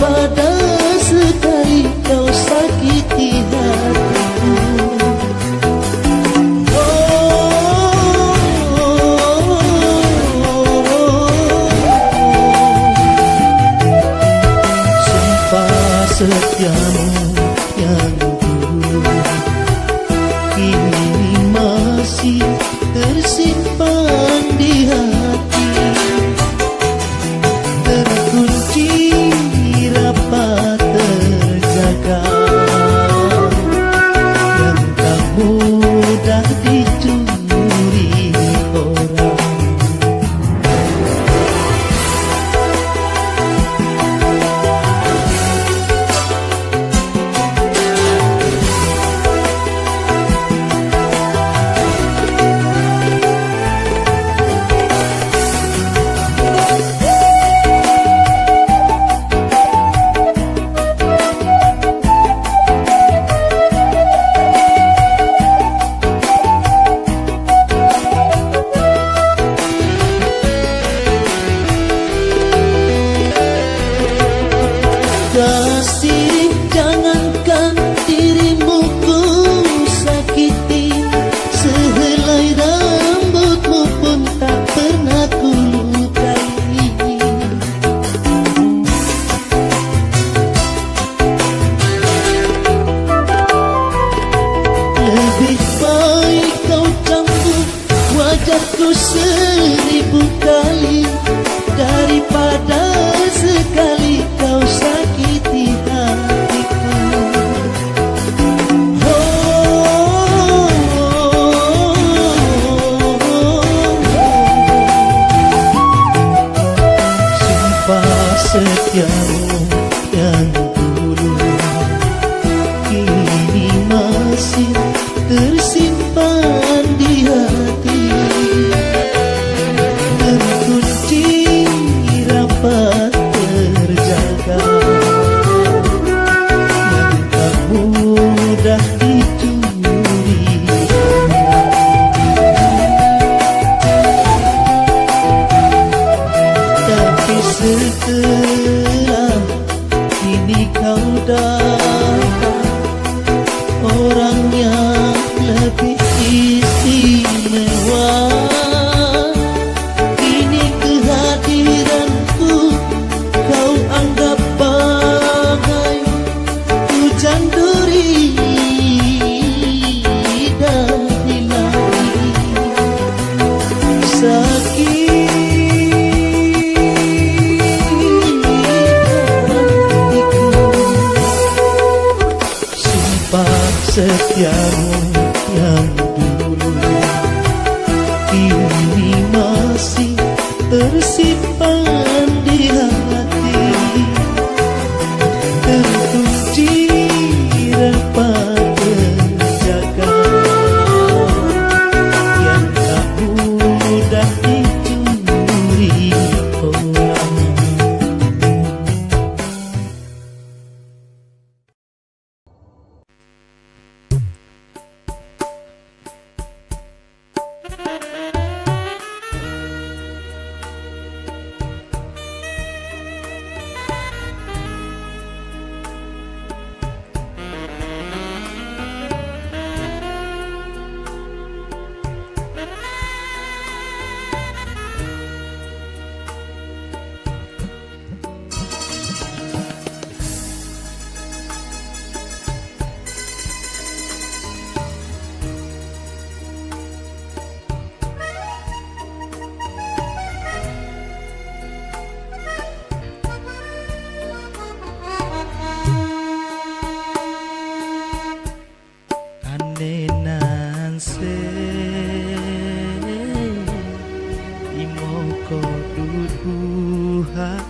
daripada sekali kau sakiti hatiku. Sumpah setiamu yang dulu kini masih tersimpan di hati, terkunci rapat terjaga, yang tak mudah dicuri orang. Kasih, jangankan dirimu ku sakiti, sehelai rambutmu pun tak pernah ku lukai. Lebih baik kau cambuk wajahku 1000 kali daripada sekali kau sakiti hatiku. Sumpah setiamu yang dulu kini masih tersimpan di hati, terkunci rapat terjaga, yang tak mudah dicuri. Tapi setelah kini kau dapat orang yang lebih istimewa, kini kehadiranku kau anggap bagai hujan duri dari langit. Sakit hatiku, sumpah setiamu yang dulu kini masih tersimpan di hati, terkunci rapat terjaga, yang tak mudah dicuri orang. Imoko duduhan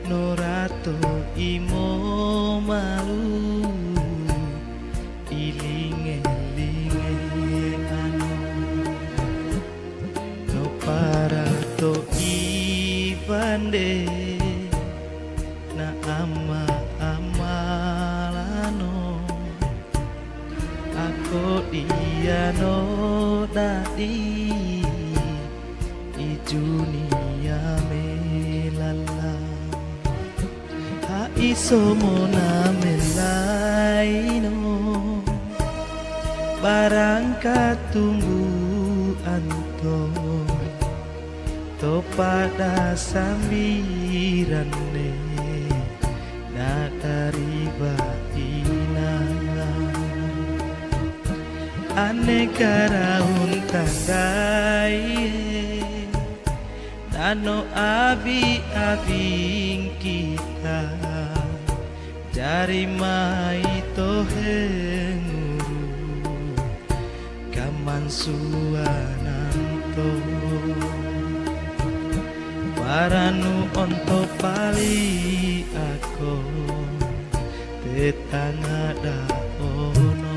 Norato imo malu ilinge-linge anu no parato ibande na amalano ako dia no dadi ijunia melala iso mona melaino barang katunggu anto to pada sambirane na dari baina aneka raun tandai nano abi-abing kita jari mai tohenguru kaman suananto paranu onto pali ako tetangada ono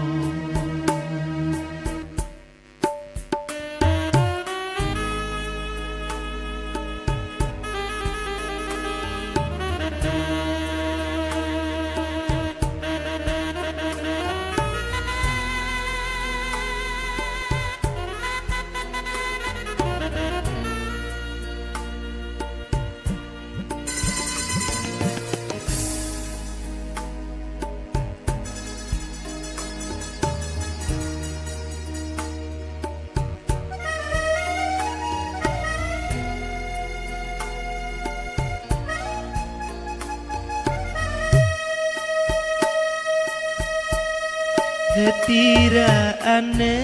Tira aneh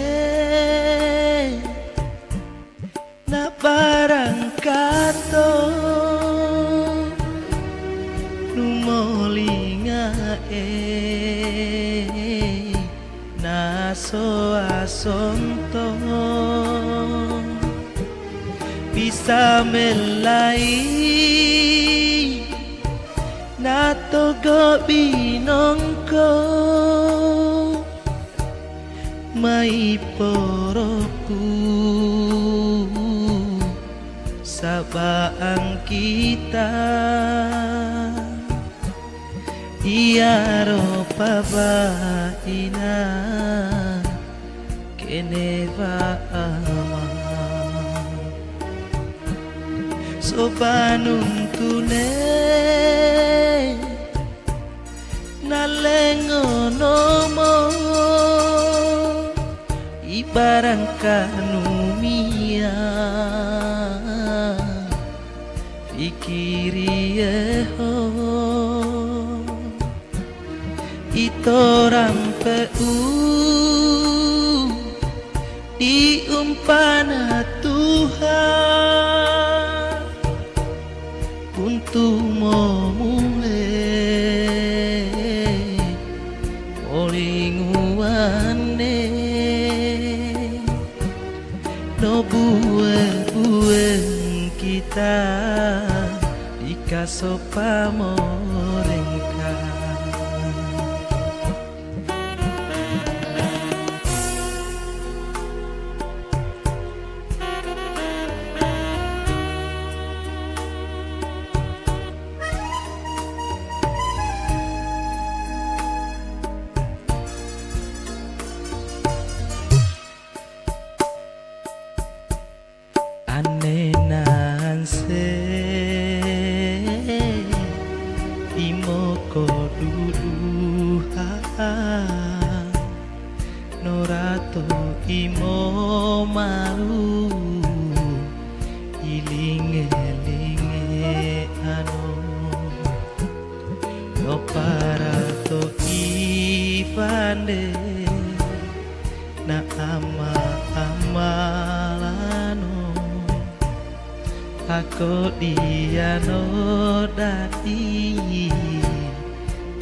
na barang kato numolinga na so asonto bisa melai na togo binongko mai poroku sabaan kita iaro pabaina keneva ama sobanun tune nalengonomo ibarang kanumia pikiri eho itoram peu diumpana Tuhan untuk memulai olinguane no bue-buen kita dikaso pamorengka anenanse imoko duduha norato imo maru ilinge-linge ano no parato ipande na ama-amalano ako dia no dati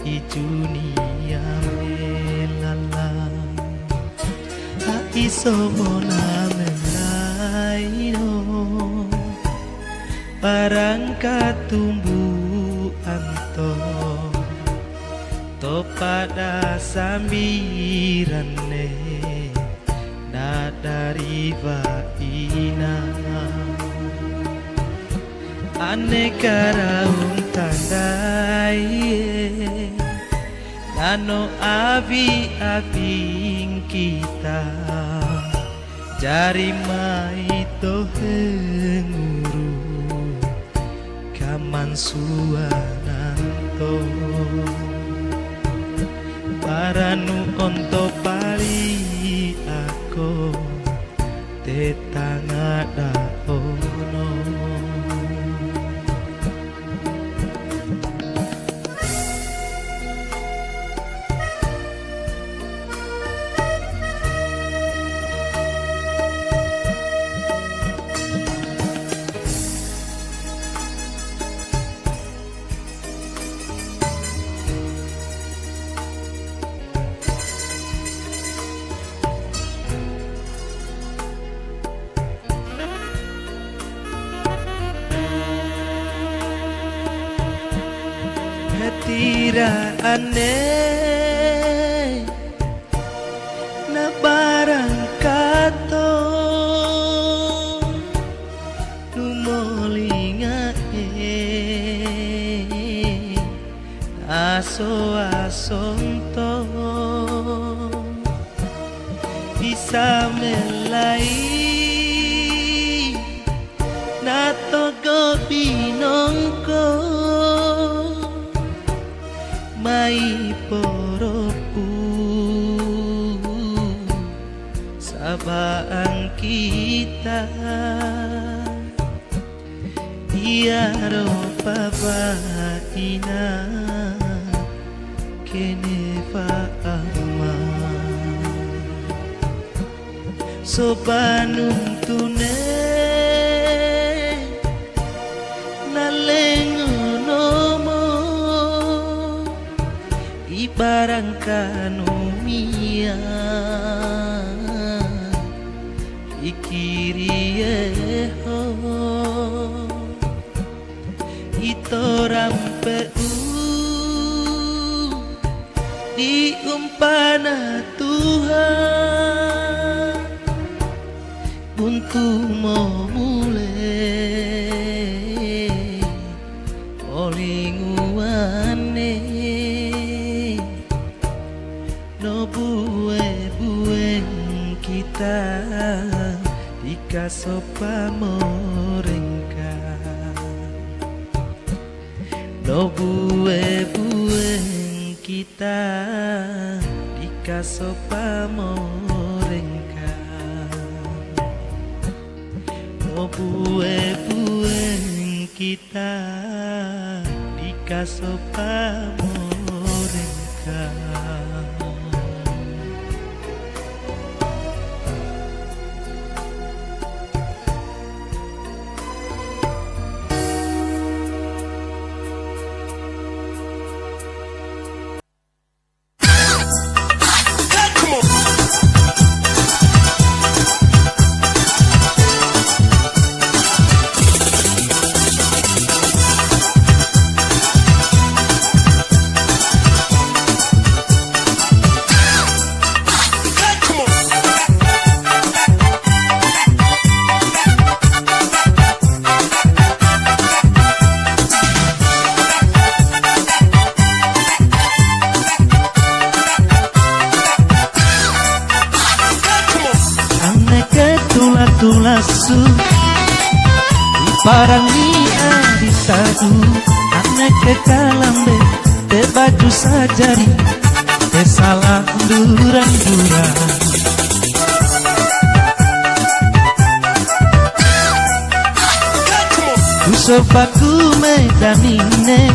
i dunia melala iso mona melaino barang katumbu anto to pada sambirane na dari vaina aneka raung tandai nano abi-abing kita jari mai tohenguru kaman suananto kato paranu onto pali aku tetangada ono. Tira aneh na barang kato numolinga aso asonto bisa melai na togo binongko mai poropu sabaan kita iaro papaina kene faama sobanung tune barang kanomia ikirie itorampe diumpana Tuhan buntu mau mulai olinguane no bue-buen kita dikasopa morengka no bue-buen kita dikasopa morengka no bue-buen kita dikasopa morengka. Tulasu parang ia ditadu anek ke kalambe te baju sajari te salah durang-durang ku sopaku medanine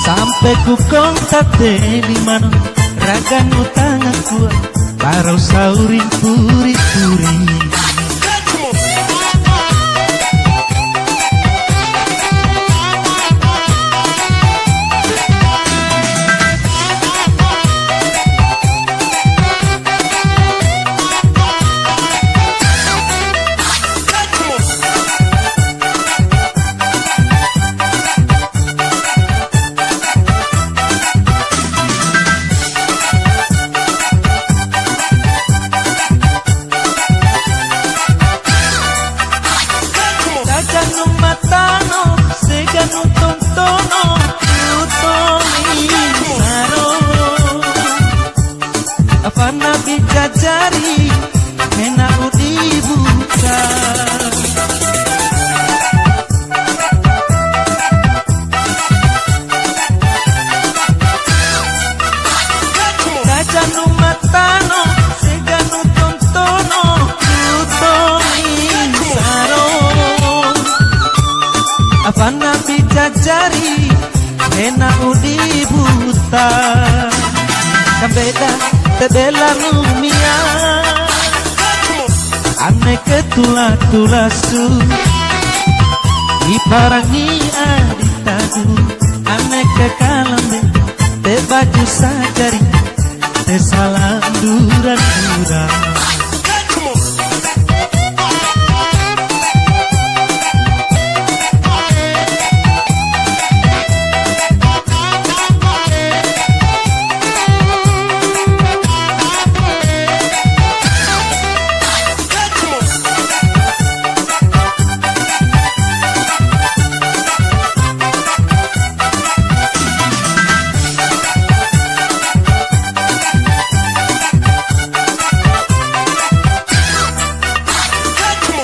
sampai ku kontak di mana ragan utang aku baru sauring puri-puri. Jari enak dibuka enak udi buta kambeda tebela lumia ane ketula-tulasu iparangi aditadu ane kekalambe te baju sajari te salam duran-duran.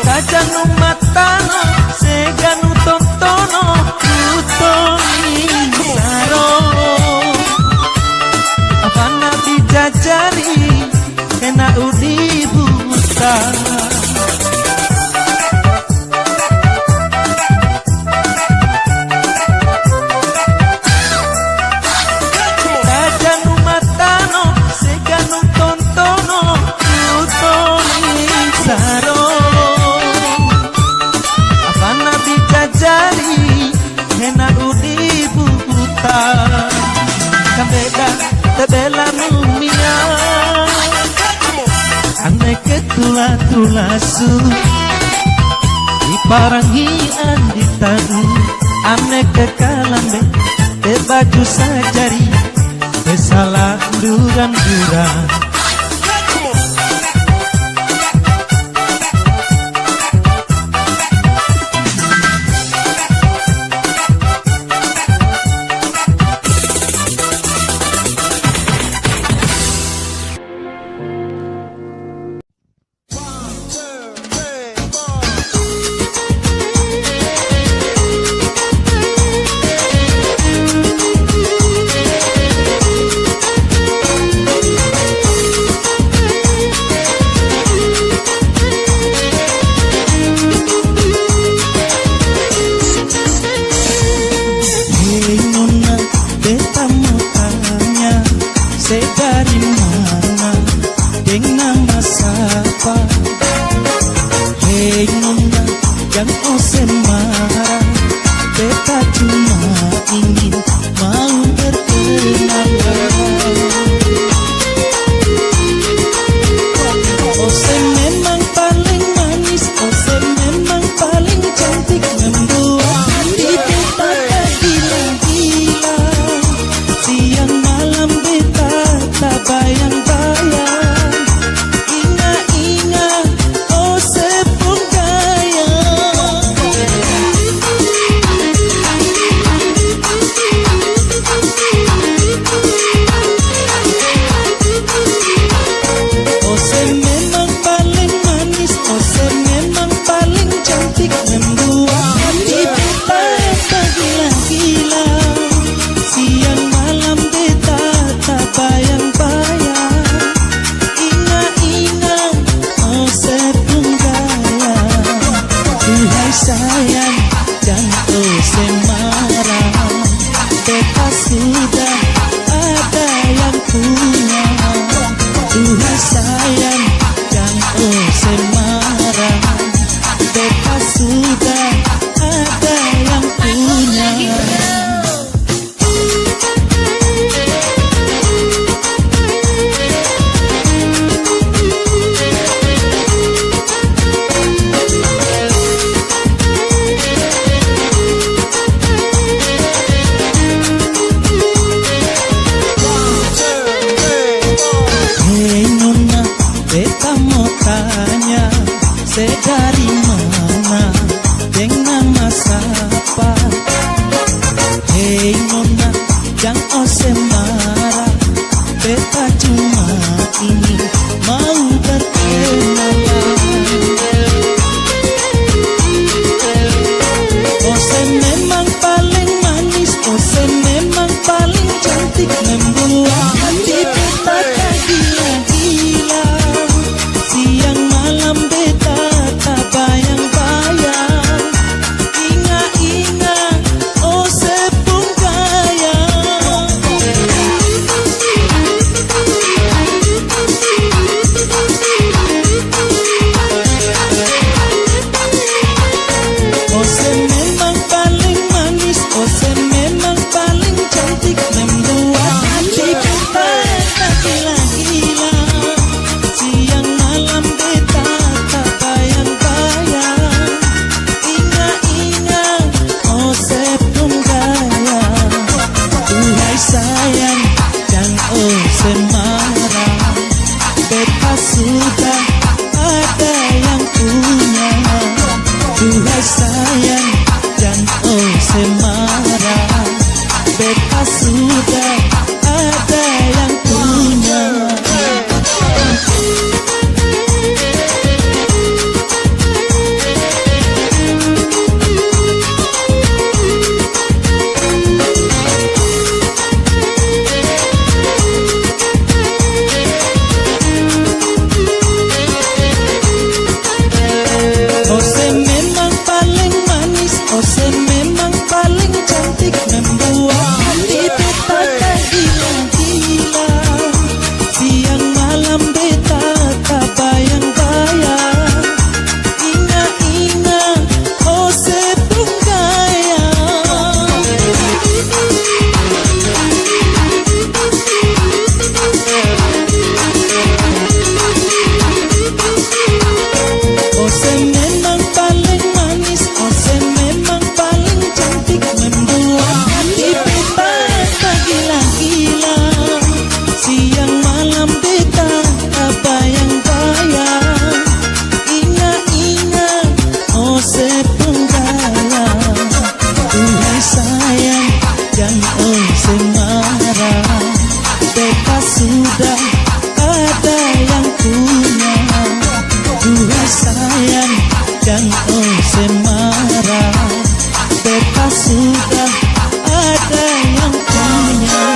Sajanu matano, seganu tontono, kutoni saro. Apana dijajari, kena udi buta. Sajanu matano, seganu tontono, kutoni saro. Jari hena udi buta kambeda tebela lumia ane ketula-tulasu iparangi anditadu ane kekalambe te baju sajari te salah duran-duran. Dari mana dengan siapa? Hei nona yang ose marah, beta cuma ingin mau berkenalan. Ose memang paling manis, ose memang paling cantik, membuat hati beta tergila-gila. Siang malam beta tak bayang-bayang, ingat-ingat oh sepung gaya. Oh se memang paling manis, oh se memang paling cantik, membuat hati beta tergila-gila. Siang malam beta tak bayang-bayang, ingat-ingat oh setunggal. Duhai sayang jangan oh semarah, beta sudah ada yang punya. Duhai sayang jangan oh semarah, beta sudah ada yang punya. beta sudah ada yang punya. Ose memang paling manis, Ose memang paling cantik, membuat hati beta tergila-gila. Siang malam beta tak bayang-bayang, ingat-ingat Ose pun gaya. Ose memang paling manis, Ose memang paling cantik, membuat hati beta tergila-gila. Siang malam beta tak bayang-bayang, ingat-ingat Ose pun gaya. Tuhai sayang, jangan Ose marah, beta sudah ada yang punya. Tuhai sayang, jangan Ose marah, beta sudah ada yang punya.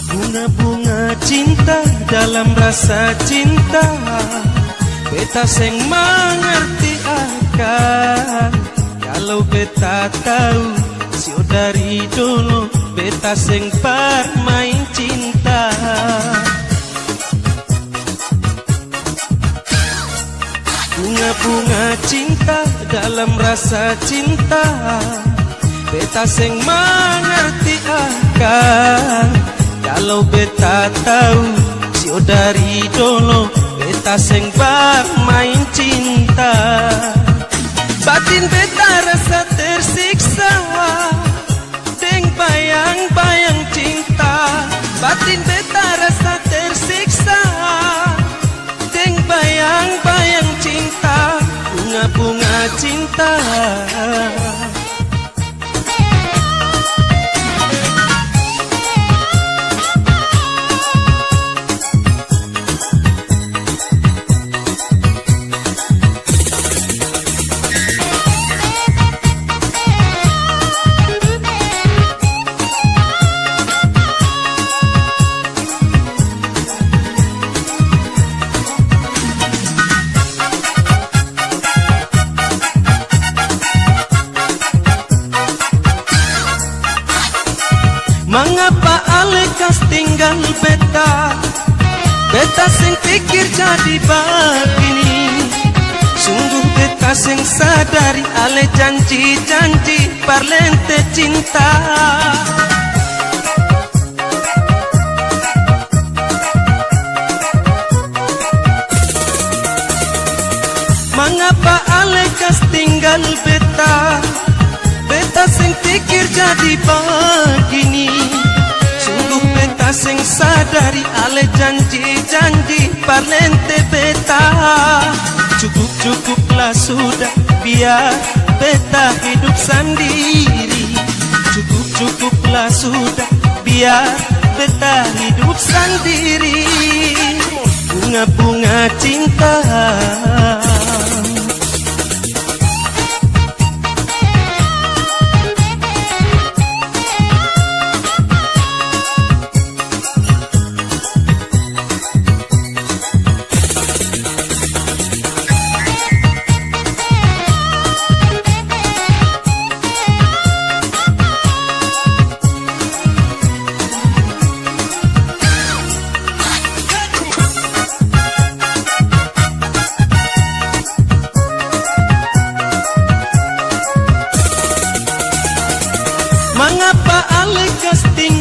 Bunga-bunga cinta dalam rasa cinta, beta seng mengerti akan. Kalau beta tahu sio dari dulu, beta seng bermain cinta. Bunga-bunga cinta dalam rasa cinta, beta seng mengerti akan. Kalau beta tahu sio dari dulu, beta seng bermain cinta. Batin beta rasa tersiksa deng bayang-bayang cinta. Batin beta rasa tersiksa deng bayang-bayang cinta. Bunga-bunga cinta. Mengapa alekas tinggal beta? Beta sing pikir jadi begini. Sungguh beta sing sadari ale janji-janji parlente cinta. Mengapa alekas tinggal beta? Beta sing pikir jadi begini. Sungguh beta sing sadari ale janji-janji parlente beta. Cukup-cukuplah sudah, biar beta hidup sendiri. Cukup-cukuplah sudah, biar beta hidup sendiri. Bunga-bunga cinta.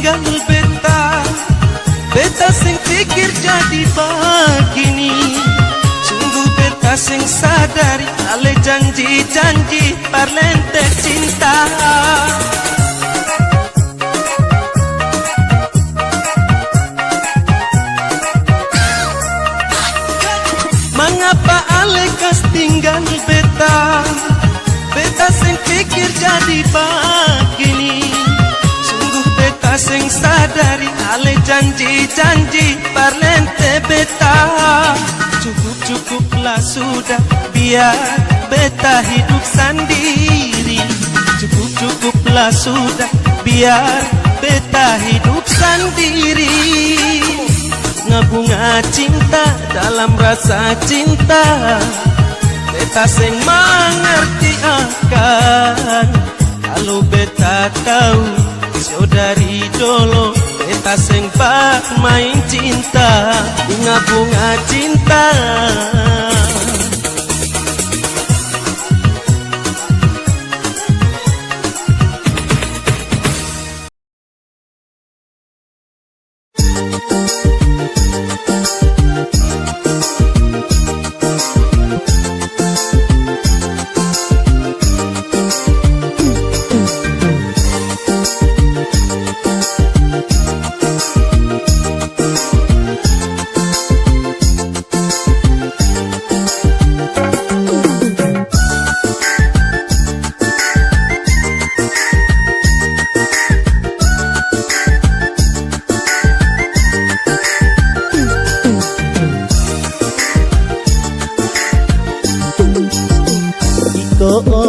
tinggal beta. Beta sing pikir jadi begini, sungguh beta sing sadari ale janji-janji parlente cinta. Mengapa ale kas tinggal beta? Beta sing pikir jadi begini, sungguh beta sing sadari ale janji-janji parlente beta. Cukup-cukuplah sudah biar beta hidup sendiri. Cukup-cukuplah sudah biar beta hidup sendiri. Ngebunga cinta dalam rasa cinta, beta sing mengerti akan. Kalau beta tahu sio dari dulu, beta sing main cinta, bunga-bunga cinta.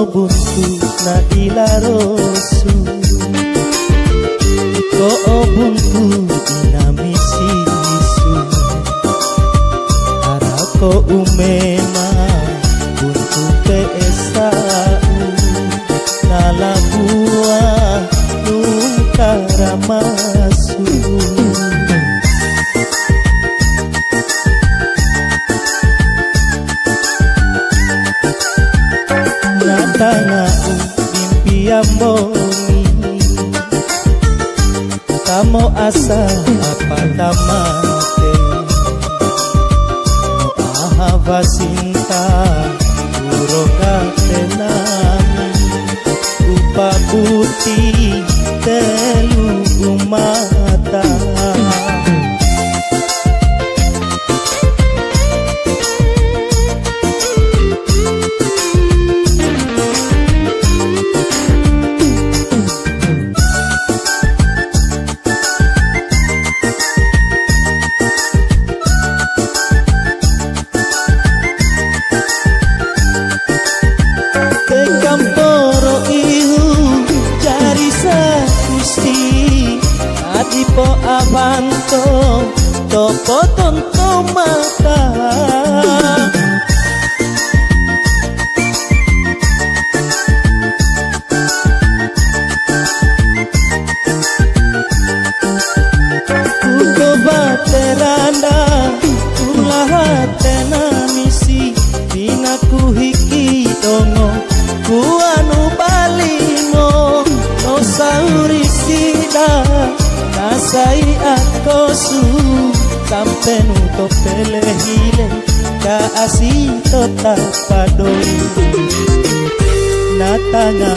Buntu na ilarosu, iko buntu inamisisu, arako umema buntu peesau, nalabua nungkaramasu. Natangau mimpi amboni, tamo asa apa tamate, no ahava sinta uroga tenami, upa putih telu mata. Adipo avanto, topo tonto mata. Ugo bateranda, ulahatena misi, dinaku hiki dongo, kuanu balingo, no sauri sida. Nasai akosu sampai nutup pelehile ka asito tapadoi. Natanga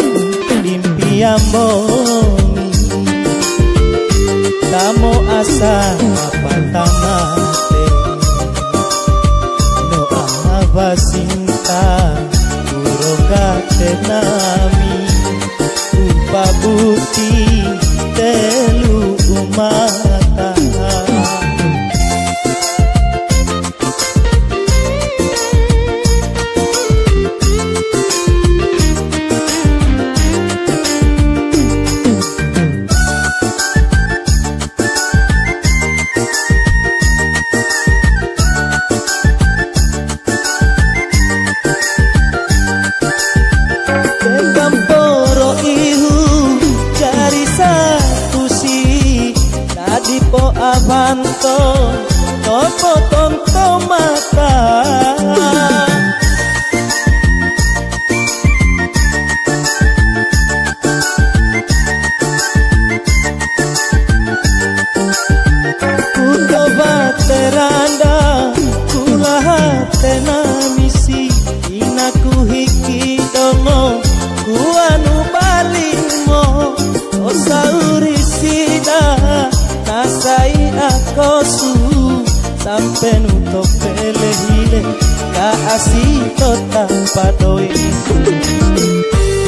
limpi amboni, tamo asa apa tamate, no ahava sinta uroga tenami, upa buti telu mata. Kamporo ihu cari satu si Adipo avanto topo tonto mata. penuto pelehile kaasih tota padoi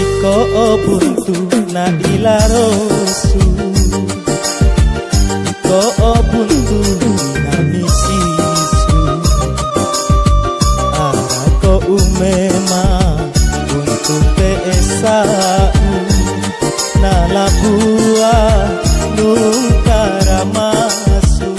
iko buntu na ilarosu iko buntu na misisu ako umema buntu peesau na labua nungkaramasu.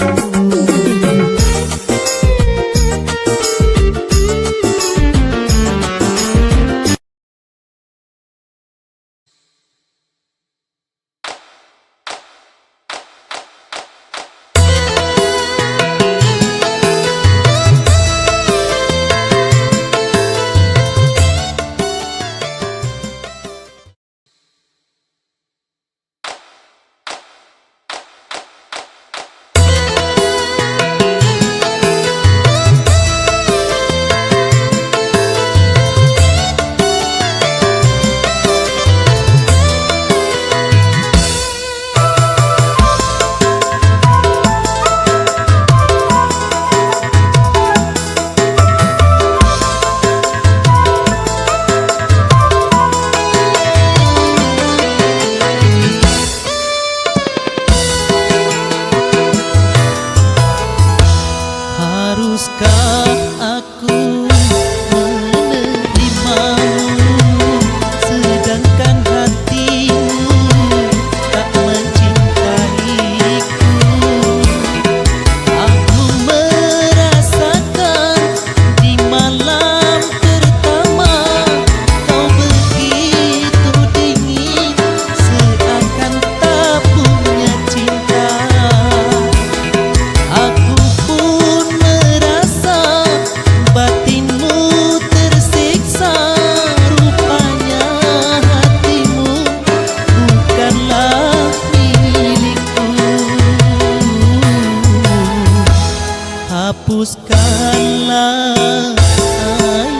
Hapuskanlah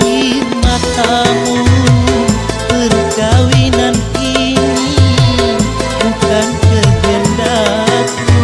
air matamu, perkawinan ini bukan kehendakmu.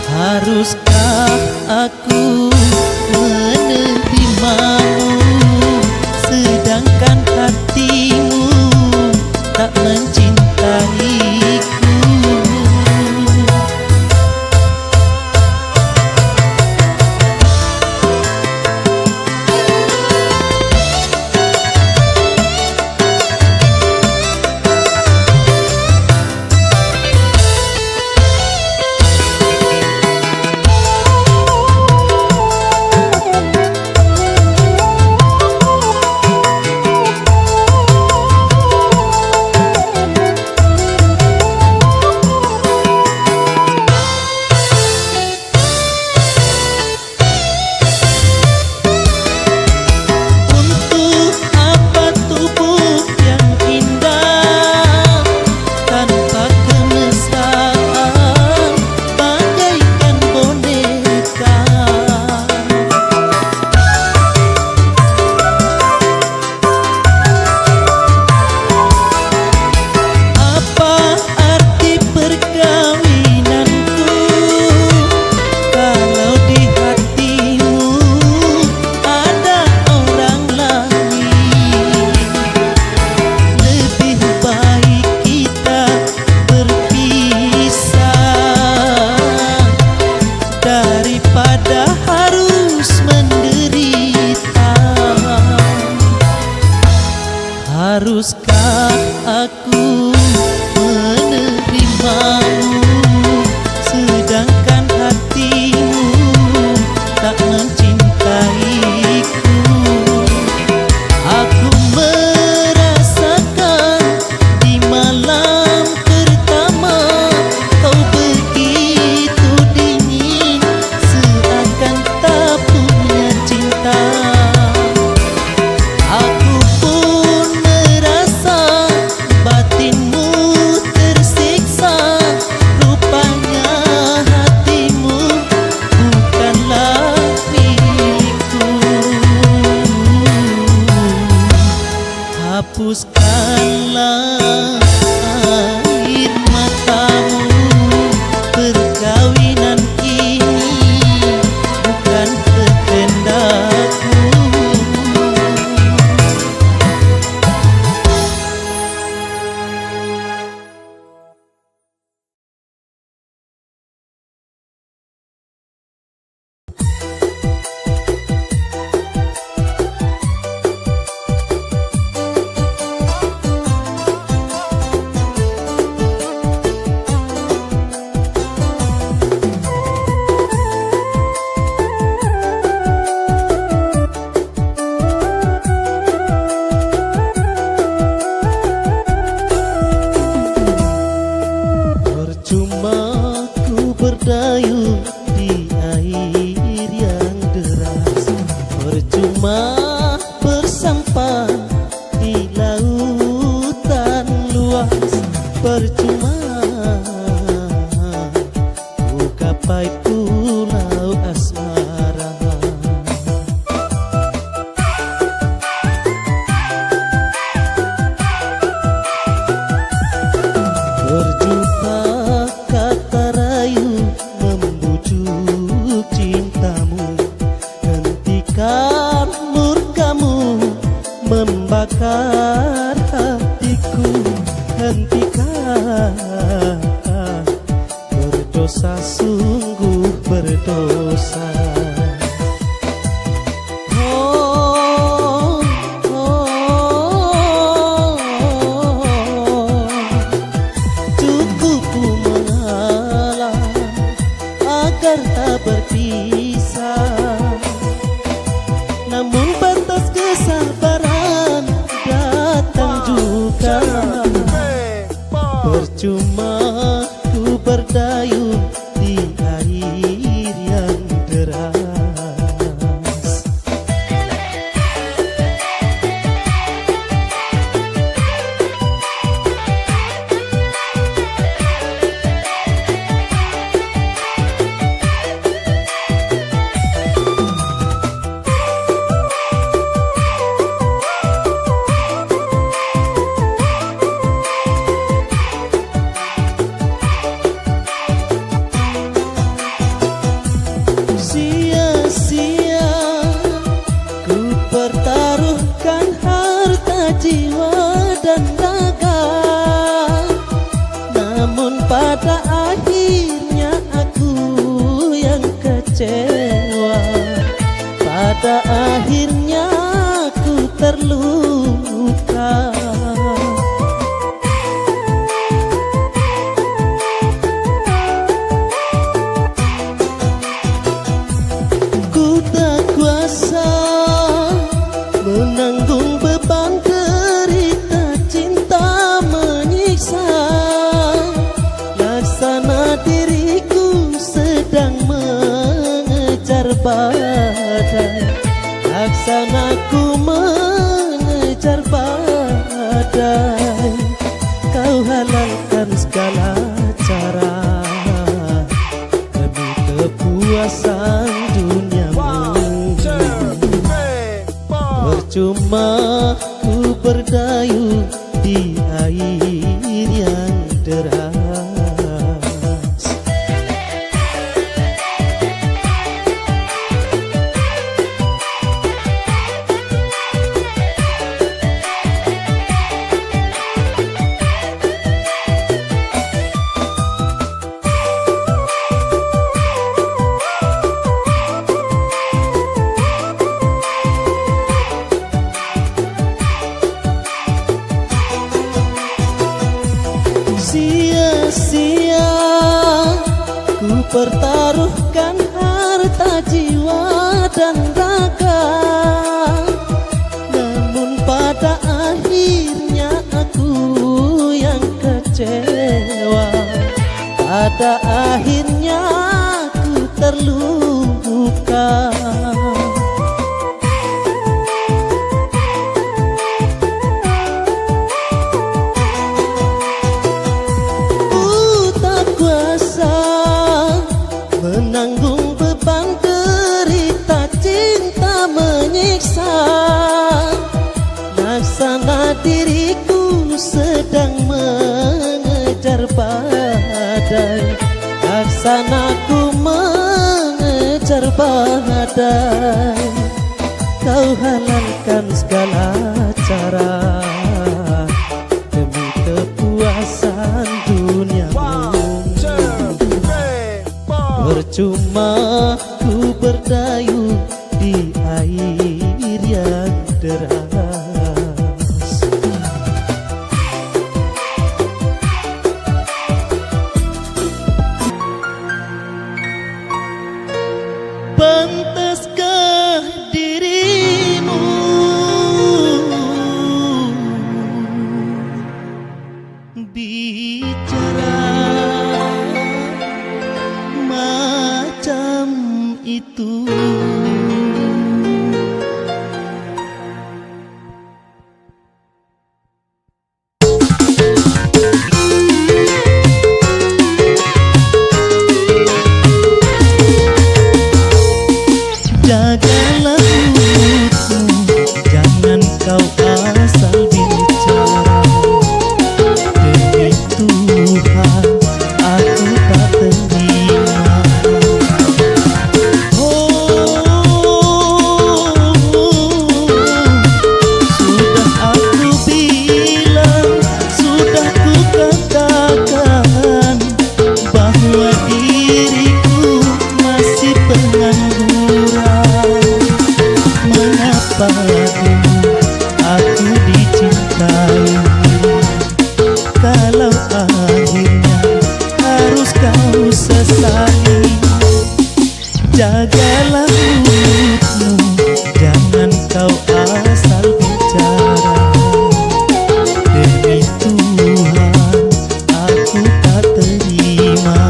Haruskah aku menerima-Mu, sedangkan hatimu tak mencintaiku? Haruskah aku menerimamu, sedangkan hatimu tak mencintaiku? Aku merasakan di malam pertama kau begitu dingin, seakan tak punya cinta. Aku pun merasa batinmu tersiksa, rupanya hatimu bukanlah milikku. Hapuskanlah air matamu, perkawinan ini bukan kehendakku. Percuma ku berdayung di air yang deras, percuma bersampan di lautan luas, percuma ku gapai pulau asmara. Berjuta kata rayu membujuk cintamu, hentikan murkamu membakar hatiku, hentikan. Berdosa sungguh berdosa. Oh, oh, cukup ku mengalah agar tak berpisah, namun batas kesabaran datang juga. Percuma ku berdayung di air yang deras. Sia-sia ku pertaruhkan harta jiwa dan raga, namun pada akhirnya aku yang kecewa. Pada akhirnya aku terluka. Ku tak kuasa menanggung beban derita cinta menyiksa, laksana diriku sedang mengejar badai, laksana ku mengejar badai. Kau halalkan segala cara demi kepuasan duniamu. Percuma ku berdayung di air yang deras. sia-sia ku pertaruhkan harta jiwa dan raga, namun pada akhirnya aku yang kecewa. Pada akhirnya aku terluka. Menanggung beban derita cinta menyiksa, laksana diriku sedang mengejar badai, laksanaku mengejar badai. Kau halalkan segala cara demi kepuasan duniamu. Percuma ku berdayung di air yang deras. Pantaskah dirimu bicara macam itu? Jagalah mulutmu, jangan kau asal bicara. Demi Tuhan, aku tak terima. Sudah aku bilang, sudah ku katakan bahwa diriku masih pengangguran. Mengapa aku dicintai kalau akhirnya harus kau sesali? Jagalah mulutmu, jangan kau asal bicara. Demi Tuhan, aku tak terima.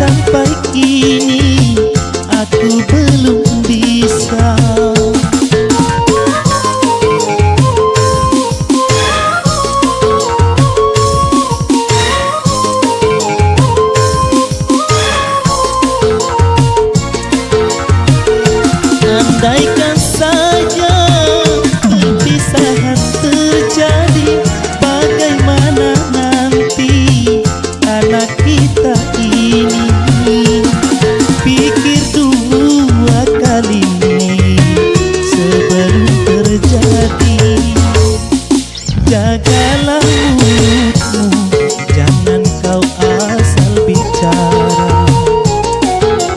Sampai kini aku belum bisa. Andaikan saja perpisahan terjadi, bagaimana nanti anak kita ini? Pikir dua kali sebelum terjadi. Jagalah mulutmu, jangan kau asal bicara.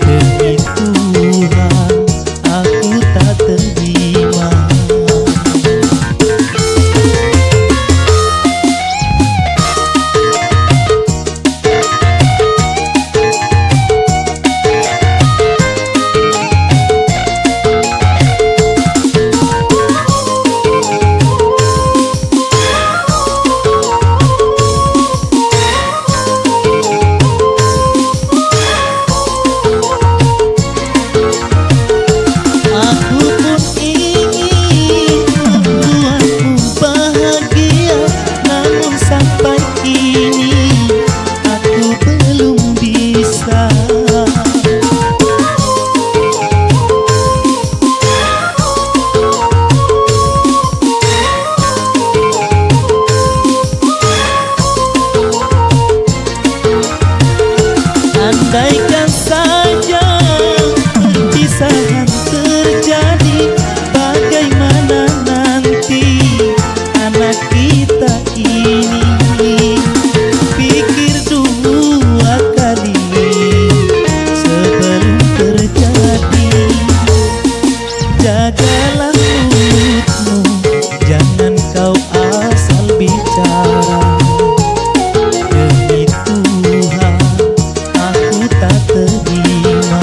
Demi Tuhan, aku tak terima. Jagalah mulutmu, jangan kau asal bicara. Demi Tuhan, aku tak terima.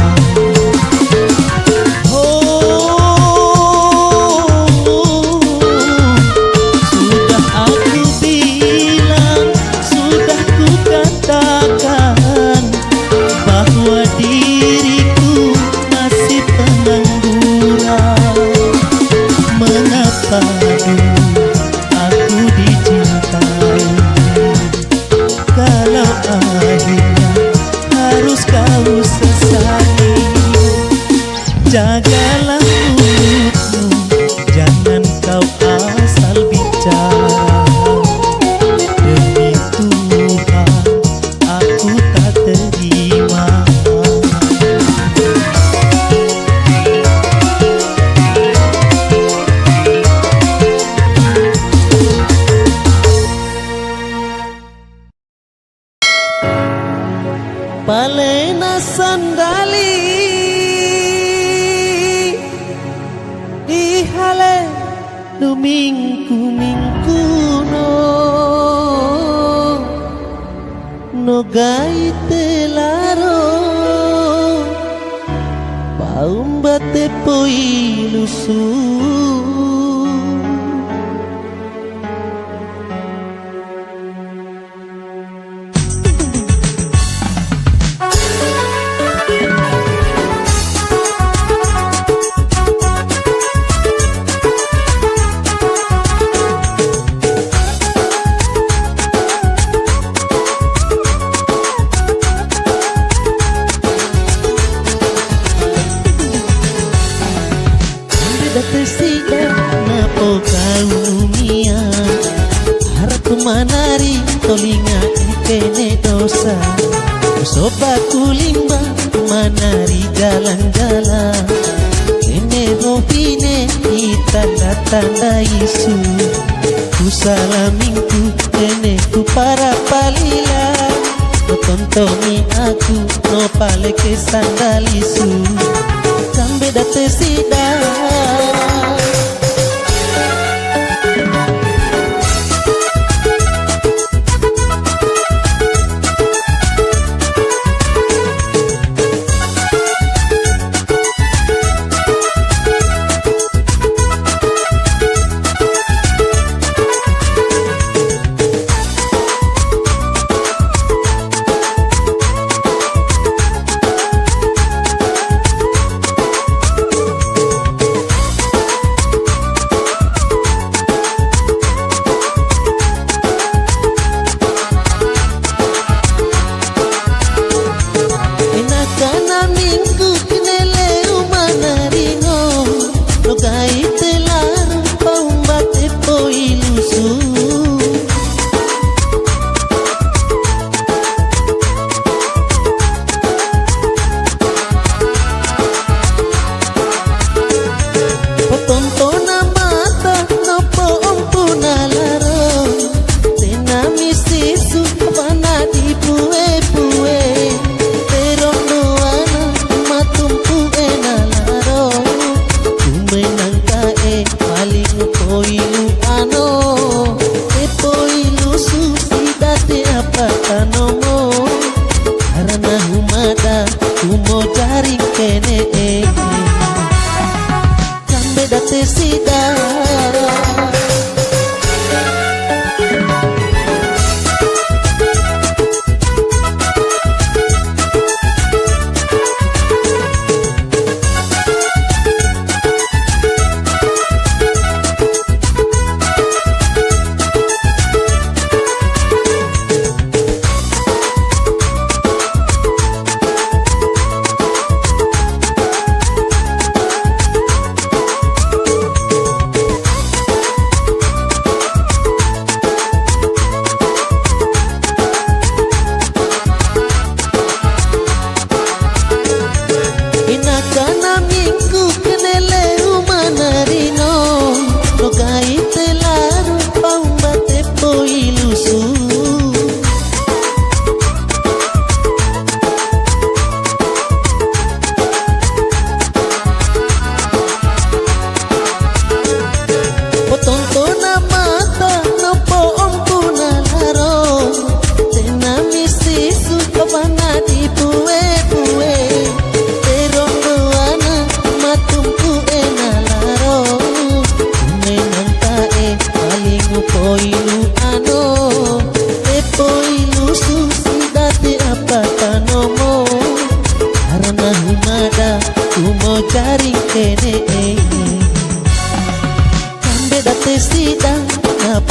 Sudah aku bilang, sudah ku katakan bahwa diriku masih pengangguran. Mengapa dulu aku dicintai, kalau akhirnya harus kau sesali. Jagalah mulutmu, jangan kau asal bicara. Demi Tuhan, aku tak terima. Palena sandali ihale lumingku no gaite laro paumbate poilusu. Sida napo kaumia harap manari tolinga ikene dosa soba kulimba manari jalan-jalan kene rohine tanda-tanda isu kusalaminku kene ku para palila no tontomi aku no pale ke sandalisu kambe date sida.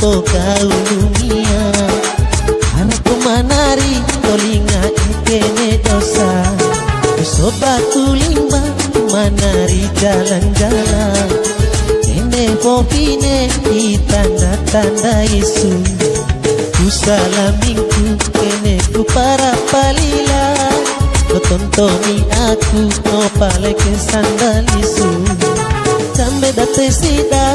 po kau dunia. Harapku manari tolinga ikene dosa. Sobat kulimba manari jalan-jalan. Kene popine di tanda-tanda Yesu. Ku salaminku kene ku para palila. Kotontoni aku no pale ke sandalisu. Sampai date sida